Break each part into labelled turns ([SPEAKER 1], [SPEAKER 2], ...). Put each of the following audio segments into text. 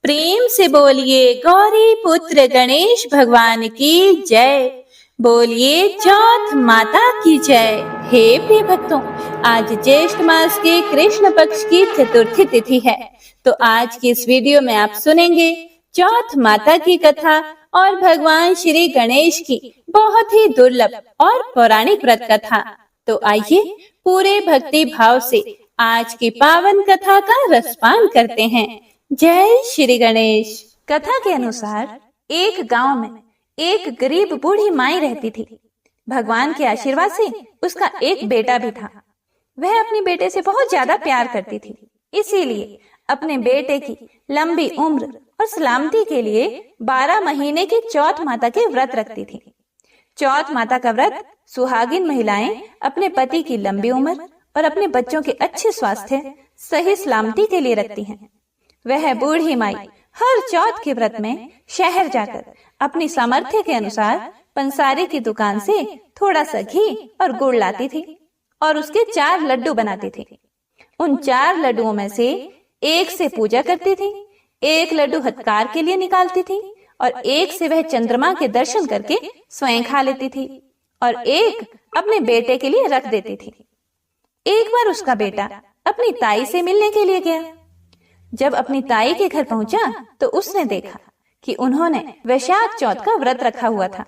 [SPEAKER 1] प्रेम से बोलिए गौरी पुत्र गणेश भगवान की जय। बोलिए चौथ माता की जय। हे प्रिय भक्तों, आज ज्येष्ठ मास के कृष्ण पक्ष की चतुर्थी तिथि है, तो आज की इस वीडियो में आप सुनेंगे चौथ माता की कथा और भगवान श्री गणेश की बहुत ही दुर्लभ और पौराणिक व्रत कथा। तो आइए पूरे भक्ति भाव से आज की पावन कथा का रसपान करते हैं। जय श्री गणेश। कथा के अनुसार एक गांव में एक गरीब बूढ़ी माई रहती थी। भगवान के आशीर्वाद से उसका एक बेटा भी था। वह अपने बेटे से बहुत ज्यादा प्यार करती थी, इसीलिए अपने बेटे की लंबी उम्र और सलामती के लिए 12 महीने की चौथ माता के व्रत रखती थी। चौथ माता का व्रत सुहागिन महिलाएं अपने पति की लंबी उम्र और अपने बच्चों के अच्छे स्वास्थ्य, सही सलामती के लिए रखती हैं। वह बूढ़ी माई हर चौथ के व्रत में शहर जाकर अपनी सामर्थ्य के अनुसार पंसारी की दुकान से थोड़ा सा घी और गुड़ लाती थी और उसके 4 लड्डू बनाती थी। उन 4 लड्डुओं में से एक से पूजा करती थी, एक लड्डू हथकार के लिए निकालती थी और एक से वह चंद्रमा के दर्शन करके स्वयं खा लेती थी और एक अपने बेटे के लिए रख देती थी। एक बार उसका बेटा अपनी ताई से मिलने के लिए गया। जब अपनी ताई के घर पहुंचा तो उसने देखा कि उन्होंने वैशाख चौथ का व्रत रखा हुआ था।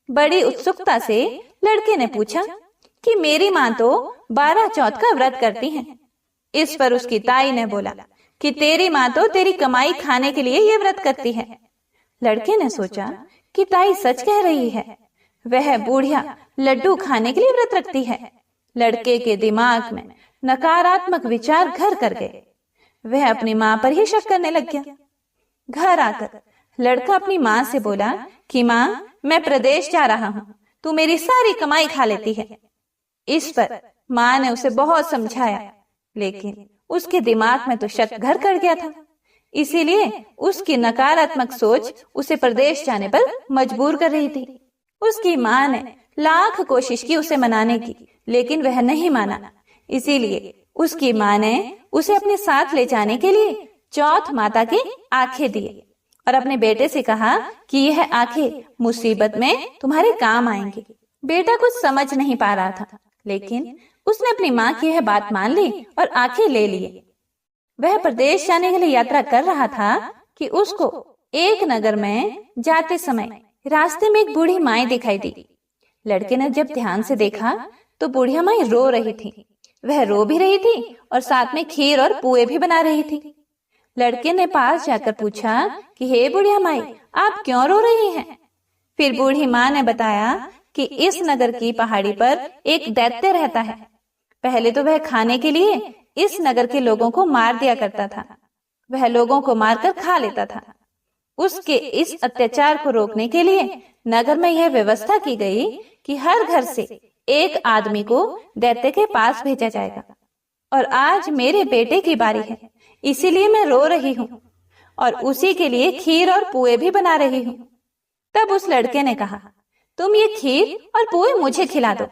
[SPEAKER 1] बड़ी उत्सुकता से लड़के ने पूछा कि मेरी माँ तो 12 चौथ का व्रत करती हैं। इस पर उसकी ताई ने बोला कि तेरी माँ तो तेरी कमाई खाने के लिए ये व्रत करती है। लड़के ने सोचा कि ताई सच कह रही है, वह बूढ़िया लड्डू खाने के लिए व्रत रखती है। लड़के के दिमाग में नकारात्मक विचार घर कर गए। वह अपनी माँ पर ही शक करने लग गया। घर आकर लड़का अपनी माँ से बोला कि माँ, मैं प्रदेश जा रहा हूँ, तू मेरी सारी कमाई खा लेती है। इस पर माँ ने उसे बहुत समझाया, लेकिन उसके दिमाग में तो शक घर कर गया था। इसीलिए उसकी नकारात्मक सोच उसे प्रदेश जाने पर मजबूर कर रही थी। उसकी माँ ने लाख कोशिश की उसे मनाने की, लेकिन वह नहीं माना। इसीलिए उसकी माँ ने उसे अपने साथ ले जाने के लिए चौथ माता के आंखें दिए और अपने बेटे से कहा कि यह आंखें मुसीबत में तुम्हारे काम आएंगी। बेटा कुछ समझ नहीं पा रहा था, लेकिन उसने अपनी माँ की यह बात मान ली और आंखें ले लिए। वह प्रदेश जाने के लिए यात्रा कर रहा था कि उसको एक नगर में जाते समय रास्ते में एक बूढ़ी माई दिखाई दी। लड़के ने जब ध्यान से देखा तो बूढ़िया माई रो रही थी। वह रो भी रही थी और साथ में खीर और पुए भी बना रही थी। लड़के ने पास जाकर पूछा कि हे बुढ़िया माई, आप क्यों रो रही हैं? फिर बूढ़ी माँ ने बताया कि इस नगर की पहाड़ी पर एक दैत्य रहता है। पहले तो वह खाने के लिए इस नगर के लोगों को मार दिया करता था। वह लोगों को मारकर खा लेता था। उसके इस अत्याचार को रोकने के लिए नगर में यह व्यवस्था की गई कि हर घर से एक आदमी को दैत्य के पास भेजा जाएगा। और आज मेरे बेटे की बारी है, इसीलिए मैं रो रही हूँ और उसी के लिए खीर और पुए भी बना रही हूँ। तब उस लड़के ने कहा, तुम ये खीर और पुए मुझे खिला दो,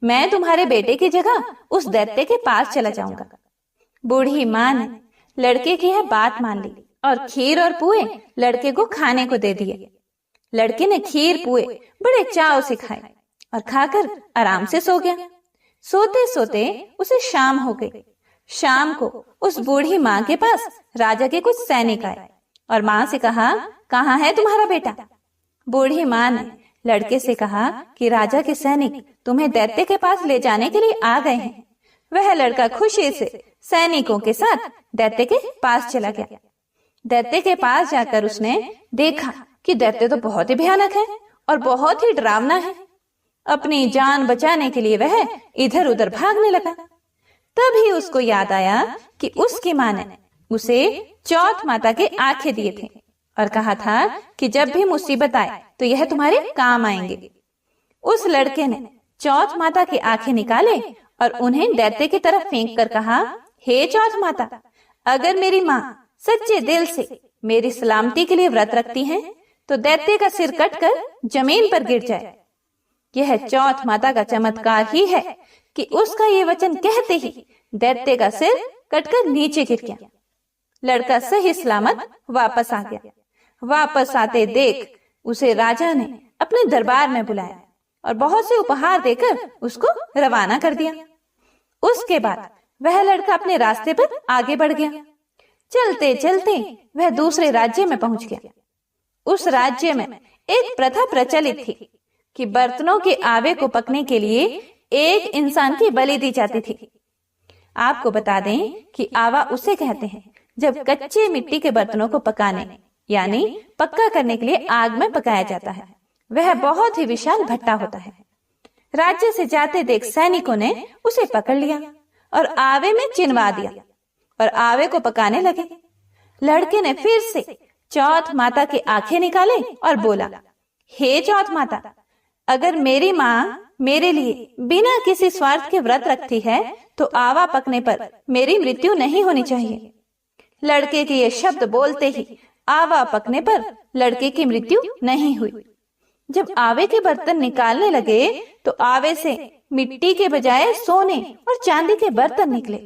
[SPEAKER 1] मैं तुम्हारे बेटे की जगह उस दैत्य के पास चला जाऊंगा। बूढ़ी माँ ने लड़के की यह बात मान ली और खीर और पुए लड़के को खाने को दे दिए। लड़के ने खीर पुए बड़े चाव से खाए और खाकर आराम से सो गया। सोते सोते उसे शाम हो गई। शाम को उस बूढ़ी माँ के पास राजा के कुछ सैनिक आए और माँ से कहा, कहाँ है तुम्हारा बेटा? बूढ़ी माँ ने लड़के से कहा कि राजा के सैनिक तुम्हें दैत्य के पास ले जाने के लिए आ गए हैं। वह लड़का खुशी से सैनिकों के साथ दैत्य के पास चला गया। दैत्य के पास जाकर उसने देखा कि दैत्य तो बहुत ही भयानक है और बहुत ही डरावना है। अपनी जान बचाने के लिए वह इधर उधर भागने लगा। तभी उसको याद आया कि उसकी माँ ने उसे चौथ माता के आंखें दिए थे और कहा था कि जब भी मुसीबत आए तो यह तुम्हारे काम आएंगे। उस लड़के ने चौथ माता की आंखें निकाले और उन्हें दैत्य की तरफ फेंक कर कहा, हे चौथ माता, अगर मेरी माँ सच्चे दिल से मेरी सलामती के लिए व्रत रखती हैं, तो दैत्य का सिर कटकर जमीन पर गिर जाए। यह चौथ माता का चमत्कार ही है कि उसका ये वचन कहते ही दैत्य का सिर कटकर नीचे गिर गया। लड़का सही सलामत वापस आ गया। वापस आते देख उसे राजा ने अपने दरबार में बुलाया और बहुत से उपहार देकर उसको रवाना कर दिया। उसके बाद वह लड़का अपने रास्ते पर आगे बढ़ गया। चलते चलते वह दूसरे राज्य में पहुंच गया। उस राज्य में एक प्रथा प्रचलित थी कि बर्तनों के आवे को पकने के लिए एक इंसान की बलि दी जाती थी। आपको बता दें कि आवा उसे कहते हैं जब कच्चे मिट्टी के बर्तनों को पकाने यानी पक्का करने के लिए आग में पकाया जाता है। वह बहुत ही विशाल भट्टा होता है। राज्य से जाते देख सैनिकों ने उसे पकड़ लिया और आवे में चिनवा दिया और आवे को पकाने लगे। लड़के ने फिर से चौथ माता की आंखें निकाले और बोला, हे चौथ माता, अगर मेरी माँ मेरे लिए बिना किसी स्वार्थ के व्रत रखती है तो आवा पकने पर मेरी मृत्यु नहीं होनी चाहिए। लड़के के ये शब्द बोलते ही आवा पकने पर लड़के की मृत्यु नहीं हुई। जब आवे के बर्तन निकालने लगे तो आवे से मिट्टी के बजाय सोने और चांदी के बर्तन निकले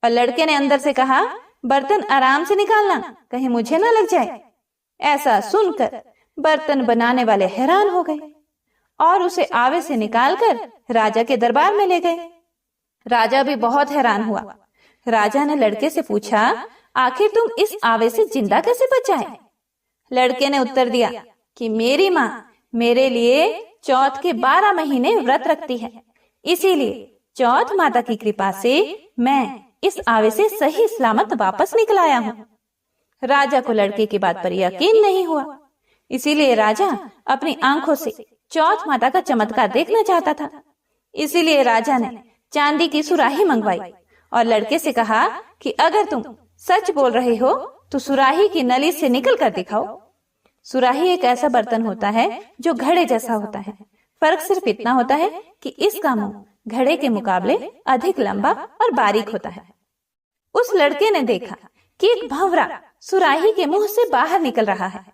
[SPEAKER 1] और लड़के ने अंदर से कहा, बर्तन आराम से निकालना, कहीं मुझे ना लग जाए। ऐसा सुनकर बर्तन बनाने वाले हैरान हो गए और उसे आवे से निकालकर राजा के दरबार में ले गए। राजा भी बहुत हैरान हुआ। राजा ने लड़के से पूछा, आखिर तुम इस आवे से जिंदा कैसे बचाए? लड़के ने उत्तर दिया कि मेरी माँ मेरे लिए चौथ के 12 महीने व्रत रखती है, इसीलिए चौथ माता की कृपा से मैं इस आवे से सही सलामत वापस निकल आया हूँ। राजा को लड़के की बात पर यकीन नहीं हुआ, इसीलिए राजा अपनी आंखों से चौथ माता का चमत्कार देखना चाहता था। इसीलिए राजा ने चांदी की सुराही मंगवाई और लड़के से कहा कि अगर तुम सच बोल रहे हो तो सुराही की नली से निकल कर दिखाओ। सुराही एक ऐसा बर्तन होता है जो घड़े जैसा होता है। फर्क सिर्फ इतना होता है कि इसका मुंह घड़े के मुकाबले अधिक लंबा और बारीक होता है। उस लड़के ने देखा कि एक भंवरा सुराही के मुंह से बाहर निकल रहा है।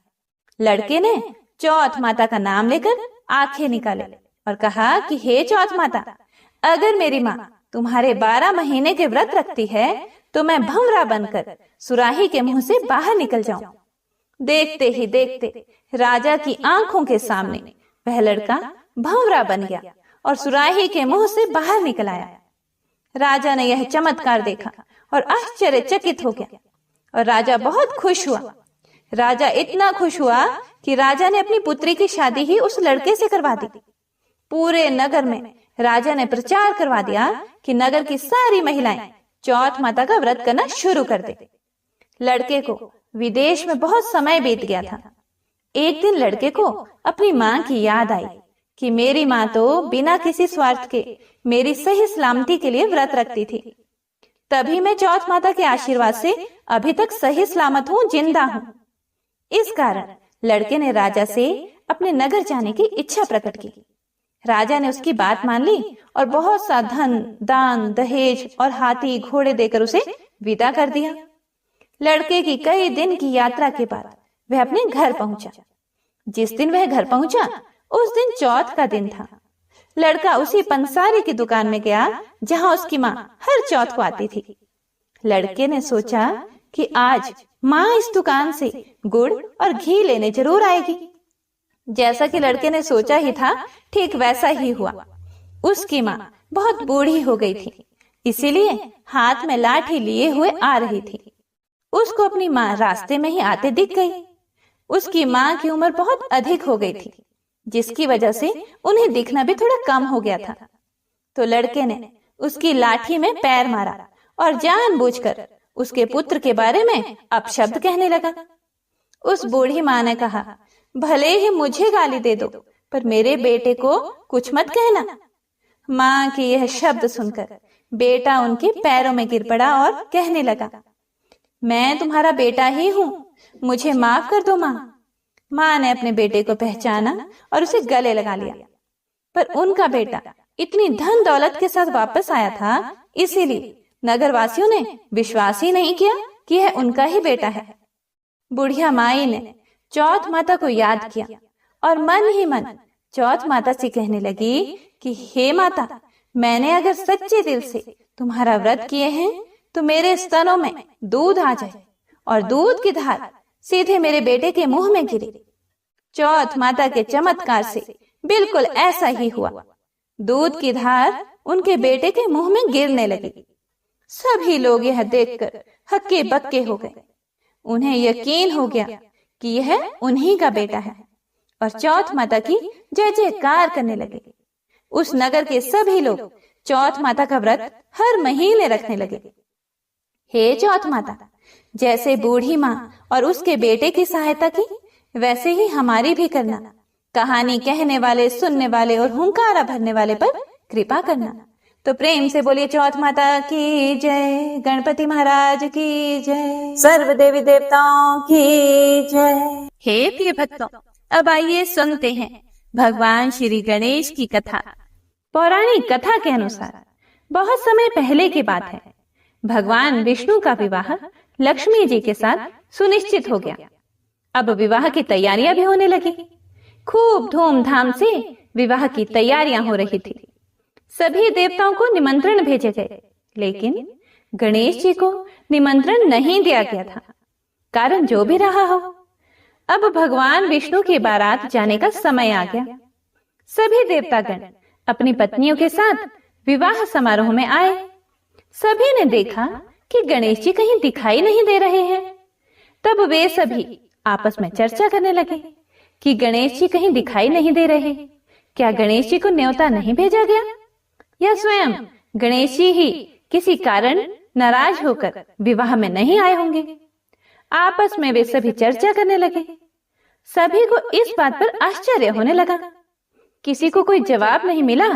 [SPEAKER 1] लड़के ने चौथ माता का नाम लेकर आंखें निकाले और कहा कि हे चौथ माता, अगर मेरी माँ तुम्हारे 12 महीने के व्रत रखती है तो मैं भंवरा बनकर सुराही के मुंह से बाहर निकल जाऊं। देखते ही देखते राजा की आंखों के सामने वह लड़का भंवरा बन गया और सुराही के मुंह से बाहर निकल आया। राजा ने यह चमत्कार देखा और आश्चर्यचकित हो गया और राजा बहुत खुश हुआ। राजा इतना खुश हुआ कि राजा ने अपनी पुत्री की शादी ही उस लड़के से करवा दी। पूरे नगर में राजा ने प्रचार करवा दिया कि नगर की सारी महिलाएं चौथ माता का व्रत करना शुरू कर दे। लड़के को विदेश में बहुत समय बीत गया था। एक दिन लड़के को अपनी माँ की याद आई कि मेरी माँ तो बिना किसी स्वार्थ के मेरी सही सलामती के लिए व्रत रखती थी, तभी मैं चौथ माता के आशीर्वाद से अभी तक सही सलामत हूँ, जिंदा हूँ। इस कारण लड़के ने राजा से अपने नगर जाने की इच्छा प्रकट की। राजा ने उसकी बात मान ली और बहुत सा धन, दान, दहेज और हाथी घोड़े देकर उसे विदा कर दिया। लड़के की कई दिन की यात्रा के बाद वह अपने घर पहुंचा। जिस दिन वह घर पहुंचा उस दिन चौथ का दिन था। लड़का उसी पंसारी की दुकान में गया जहां उसकी माँ हर चौथ को आती थी। लड़के ने सोचा कि आज माँ इस दुकान से गुड़ और घी लेने जरूर आएगी। जैसा कि लड़के ने सोचा ही था, ठीक वैसा ही हुआ। उसकी माँ बहुत बूढ़ी हो गई थी, इसीलिए हाथ में लाठी लिए हुए आ रही थी। उसको अपनी माँ रास्ते में ही आते दिख गई। उसकी माँ की उम्र बहुत अधिक हो गई थी, जिसकी वजह से उन्हें दिखना भी थोड़ा कम हो गया था। तो लड़के ने उसकी लाठी में पैर मारा और जानबूझकर उसके पुत्र के बारे में अपशब्द कहने लगा। उस बूढ़ी माँ ने कहा, भले ही मुझे गाली दे दो, पर मेरे बेटे को कुछ मत कहना। माँ के यह शब्द सुनकर बेटा उनके पैरों में गिर पड़ा और कहने लगा, मैं तुम्हारा बेटा ही हूँ, मुझे माफ कर दो माँ। माँ ने अपने बेटे को पहचाना और उसे गले लगा लिया, पर उनका बेटा इतनी धन दौलत के साथ वापस आया था, इसीलिए नगरवासियों ने विश्वास ही नहीं किया कि यह उनका ही बेटा है। बुढ़िया माई ने चौथ माता को याद किया और मन ही मन चौथ माता से कहने लगी कि हे माता, मैंने अगर सच्चे दिल से तुम्हारा व्रत किए हैं तो मेरे स्तनों में दूध आ जाए और दूध की धार सीधे मेरे बेटे के मुंह में गिरी। चौथ माता के चमत्कार से बिल्कुल ऐसा ही हुआ। दूध की धार उनके बेटे के मुंह में गिरने लगी। सभी लोग यह देखकर हक्के बक्के हो गए। उन्हें यकीन हो गया कि यह उन्हीं का बेटा है और चौथ माता की जय जयकार करने लगे। उस नगर के सभी लोग चौथ माता का व्रत हर महीने रखने लगे। हे चौथ माता, जैसे बूढ़ी माँ और उसके बेटे की सहायता की, वैसे ही हमारी भी करना। कहानी कहने वाले, सुनने वाले और हुंकारा भरने वाले पर कृपा करना। तो प्रेम से बोलिए चौथ माता की जय, गणपति महाराज की जय, सर्व देवी देवताओं की जय। हे प्रिय भक्तों, अब आइए सुनते हैं भगवान श्री गणेश की कथा। पौराणिक कथा के अनुसार बहुत समय पहले की बात है। भगवान विष्णु का विवाह लक्ष्मी जी के साथ सुनिश्चित हो गया। अब विवाह की तैयारियां भी होने लगी। खूब धूमधाम से विवाह की तैयारियां हो रही थी। सभी देवताओं को निमंत्रण भेजे गए, लेकिन गणेश जी को निमंत्रण नहीं दिया गया था। कारण जो भी रहा हो, अब भगवान विष्णु की बारात जाने का समय आ गया। सभी देवतागण अपनी पत्नियों के साथ विवाह समारोह में आए। सभी ने देखा कि गणेश जी कहीं दिखाई नहीं दे रहे हैं। तब वे सभी आपस में चर्चा करने लगे कि गणेश जी कहीं दिखाई नहीं दे रहे। क्या गणेश जी को न्योता नहीं भेजा गया, या स्वयं गणेश जी ही किसी कारण नाराज होकर विवाह में नहीं आए होंगे? आपस में वे सभी चर्चा करने लगे। सभी को इस बात पर आश्चर्य होने लगा। किसी को कोई जवाब नहीं मिला,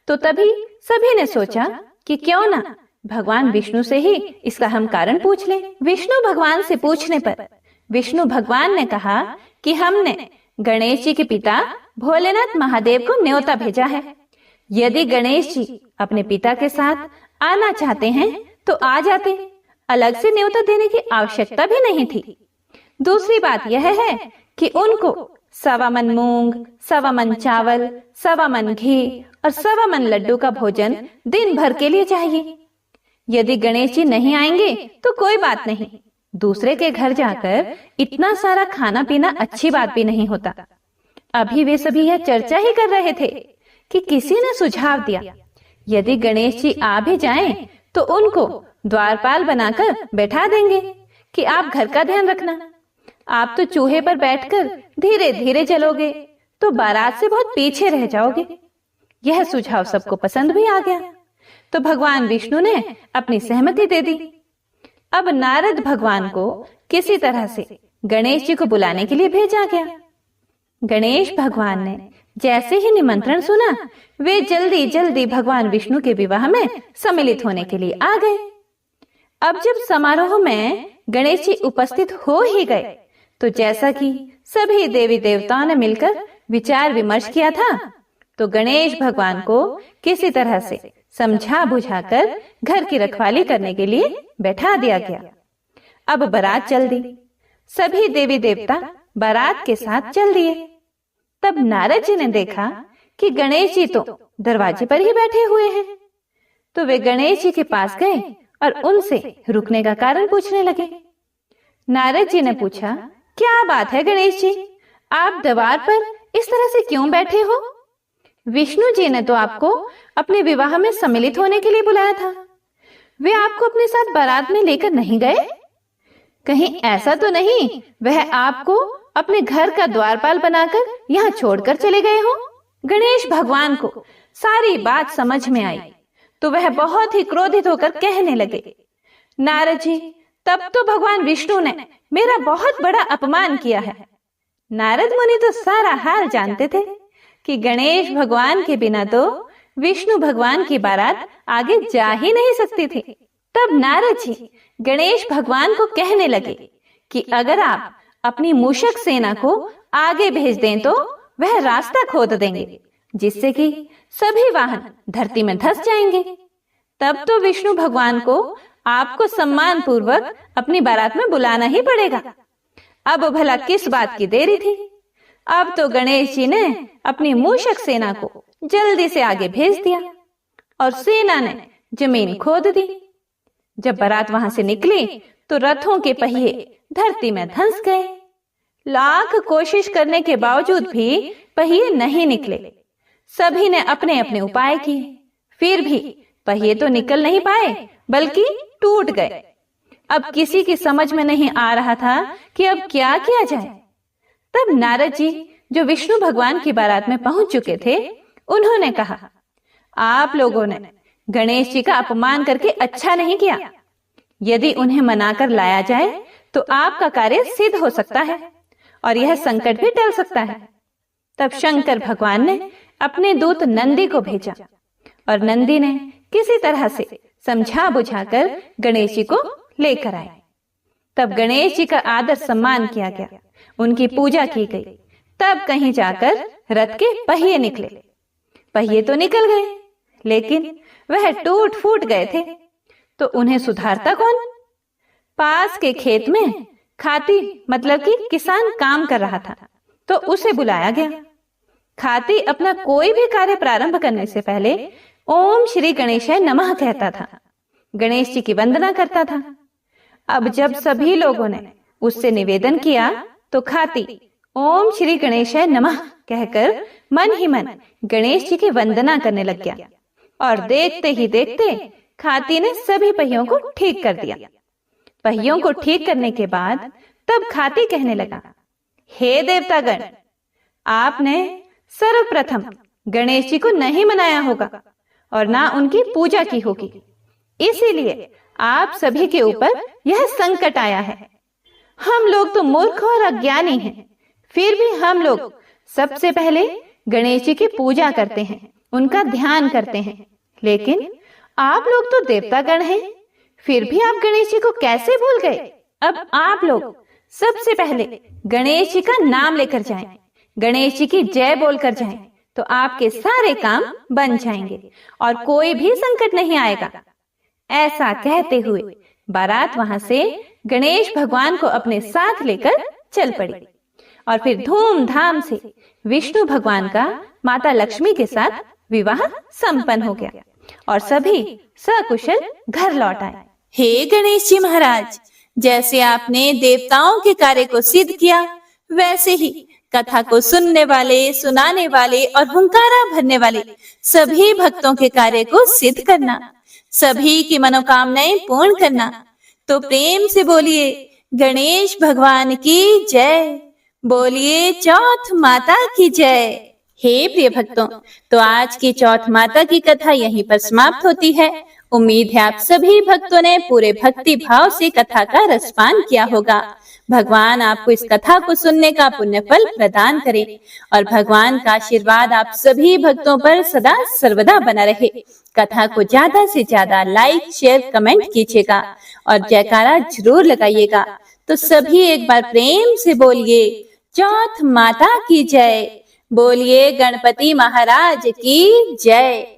[SPEAKER 1] तो तभी सभी ने सोचा कि क्यों ना भगवान विष्णु से ही इसका हम कारण पूछ लें। विष्णु भगवान से पूछने पर विष्णु भगवान ने कहा कि हमने गणेश जी के पिता भोलेनाथ महादेव को न्योता भेजा है। यदि गणेश जी अपने पिता के साथ आना चाहते हैं तो आ जाते, अलग से न्योता देने की आवश्यकता भी नहीं थी। दूसरी बात यह है कि उनको 1.25 मन मूंग, 1.25 मन चावल, 1.25 मन घी और 1.25 मन लड्डू का भोजन दिन भर के लिए चाहिए। यदि गणेश जी नहीं आएंगे तो कोई बात नहीं, दूसरे के घर जाकर इतना सारा खाना पीना अच्छी बात भी नहीं होता। अभी वे सभी यह चर्चा ही कर रहे थे कि किसी ने सुझाव दिया, यदि गणेश जी आ भी जाएं तो उनको द्वारपाल बनाकर बैठा देंगे कि आप घर का ध्यान रखना। आप तो चूहे पर बैठकर धीरे धीरे चलोगे तो बारात से बहुत पीछे रह जाओगे। यह सुझाव सबको पसंद भी आ गया, तो भगवान विष्णु ने अपनी सहमति दे दी। अब नारद भगवान को किसी तरह से गणेश जी को बुलाने के लिए भेजा गया। गणेश भगवान ने जैसे ही निमंत्रण सुना, वे जल्दी जल्दी भगवान विष्णु के विवाह में सम्मिलित होने के लिए आ गए। अब जब समारोह में गणेश जी उपस्थित हो ही गए, तो जैसा कि सभी देवी देवताओं ने मिलकर विचार विमर्श किया था, तो गणेश भगवान को किसी तरह से समझा बुझाकर घर की रखवाली करने के लिए बैठा दिया गया। अब बारात चल दी। सभी देवी देवता बारात के साथ चल दिए। तब नारद जी ने देखा कि गणेश जी तो दरवाजे पर ही बैठे हुए हैं। तो वे गणेश जी के पास गए और उनसे रुकने का कारण पूछने लगे। नारद जी ने पूछा, क्या बात है गणेश जी, आप द्वार पर इस तरह से क्यों बैठे हो? विष्णु जी ने तो आपको अपने विवाह में सम्मिलित होने के लिए बुलाया था। वे आपको अपने साथ बारात में लेकर नहीं गए? कहीं ऐसा तो नहीं वह आपको अपने घर का द्वारपाल बनाकर यहाँ छोड़कर चले गए हो? गणेश भगवान को सारी बात समझ में आई, तो वह बहुत ही क्रोधित होकर कहने लगे, नारद जी, तब तो भगवान विष्णु ने मेरा बहुत बड़ा अपमान किया है। नारद मुनि तो सारा हाल जानते थे कि गणेश भगवान के बिना तो विष्णु भगवान की बारात आगे जा ही नहीं सकती थी। तब नारद जी गणेश भगवान को कहने लगे कि अगर आप अपनी मूषक सेना को आगे भेज दें तो वह रास्ता खोद देंगे, जिससे कि सभी वाहन धरती में धंस जाएंगे। तब तो विष्णु भगवान को आपको सम्मान पूर्वक अपनी बारात में बुलाना ही पड़ेगा। अब भला किस बात की देरी थी? अब तो गणेश जी ने अपनी मूषक सेना को जल्दी से आगे भेज दिया और सेना ने जमीन खोद दी। जब बारात वहां से निकली तो रथों के पहिए धरती में धंस गए। लाख कोशिश करने के बावजूद भी पहिए नहीं निकले। सभी ने अपने अपने उपाय किए, फिर भी पहिए तो निकल नहीं पाए बल्कि टूट गए। अब किसी की समझ में नहीं आ रहा था कि अब क्या किया जाए। तब नारद जी, जो विष्णु भगवान की बारात में पहुंच चुके थे, उन्होंने कहा, आप लोगों ने गणेश जी का अपमान करके अच्छा नहीं किया। यदि उन्हें मनाकर लाया जाए तो आपका कार्य सिद्ध हो सकता है और यह संकट भी टल सकता है। तब शंकर भगवान ने अपने दूत नंदी को भेजा और नंदी ने किसी तरह से समझा बुझाकर गणेश जी को लेकर आए। तब गणेश जी का आदर सम्मान किया गया, उनकी पूजा की गई। तब कहीं जाकर रथ के पहिए निकले। पहिए तो निकल गए, लेकिन वह टूट फूट गए थे, तो उन्हें सुधारता कौन? पास के खेत में खाती मतलब कि किसान काम कर रहा था, तो उसे बुलाया गया। खाती अपना कोई भी कार्य प्रारंभ करने से पहले ओम श्री गणेशाय नमः कहता था, गणेश जी की वंदना करता था। अब जब सभी लोगों ने उससे निवेदन किया तो खाती ओम श्री गणेशाय नमः कहकर मन ही मन गणेश जी की वंदना करने लग गया। और देखते ही देखते खाती ने सभी पहियों को ठीक कर दिया। पहियों को ठीक करने के बाद तब खाती कहने लगा, हे देवतागण, आपने सर्वप्रथम गणेश जी को नहीं मनाया होगा और ना उनकी पूजा की होगी, इसीलिए आप सभी के ऊपर यह संकट आया है। हम लोग तो मूर्ख और अज्ञानी हैं, फिर भी हम लोग सबसे पहले गणेश जी की पूजा करते हैं, उनका ध्यान करते हैं। लेकिन आप लोग तो देवतागण हैं, फिर भी आप गणेश जी को कैसे भूल गए? अब आप लोग सबसे पहले गणेश जी का नाम लेकर जाएं, गणेश जी की जय बोलकर जाएं, तो आपके सारे काम बन जाएंगे और कोई भी संकट नहीं आएगा। ऐसा कहते हुए बारात वहां से गणेश भगवान को अपने साथ लेकर चल पड़ी और फिर धूमधाम से विष्णु भगवान का माता लक्ष्मी के साथ विवाह संपन्न हो गया और सभी सकुशल घर लौट आए।
[SPEAKER 2] हे गणेश जी महाराज, जैसे आपने देवताओं के कार्य को सिद्ध किया, वैसे ही कथा को सुनने वाले, सुनाने वाले और हुंकारा भरने वाले सभी भक्तों के कार्य को सिद्ध करना, सभी की मनोकामनाएं पूर्ण करना। तो प्रेम से बोलिए गणेश भगवान की जय, बोलिए चौथ माता की जय। हे प्रिय भक्तों, तो आज की चौथ माता की कथा यहीं पर समाप्त होती है। उम्मीद है आप सभी भक्तों ने पूरे भक्ति भाव से कथा का रसपान किया होगा। भगवान आपको इस कथा को सुनने का पुण्य फल प्रदान करे और भगवान का आशीर्वाद आप सभी भक्तों पर सदा सर्वदा बना रहे। कथा को ज्यादा से ज्यादा लाइक, शेयर, कमेंट कीजिएगा और जयकारा जरूर लगाइएगा। तो सभी एक बार प्रेम से बोलिए चौथ माता की जय, बोलिए गणपति महाराज की जय।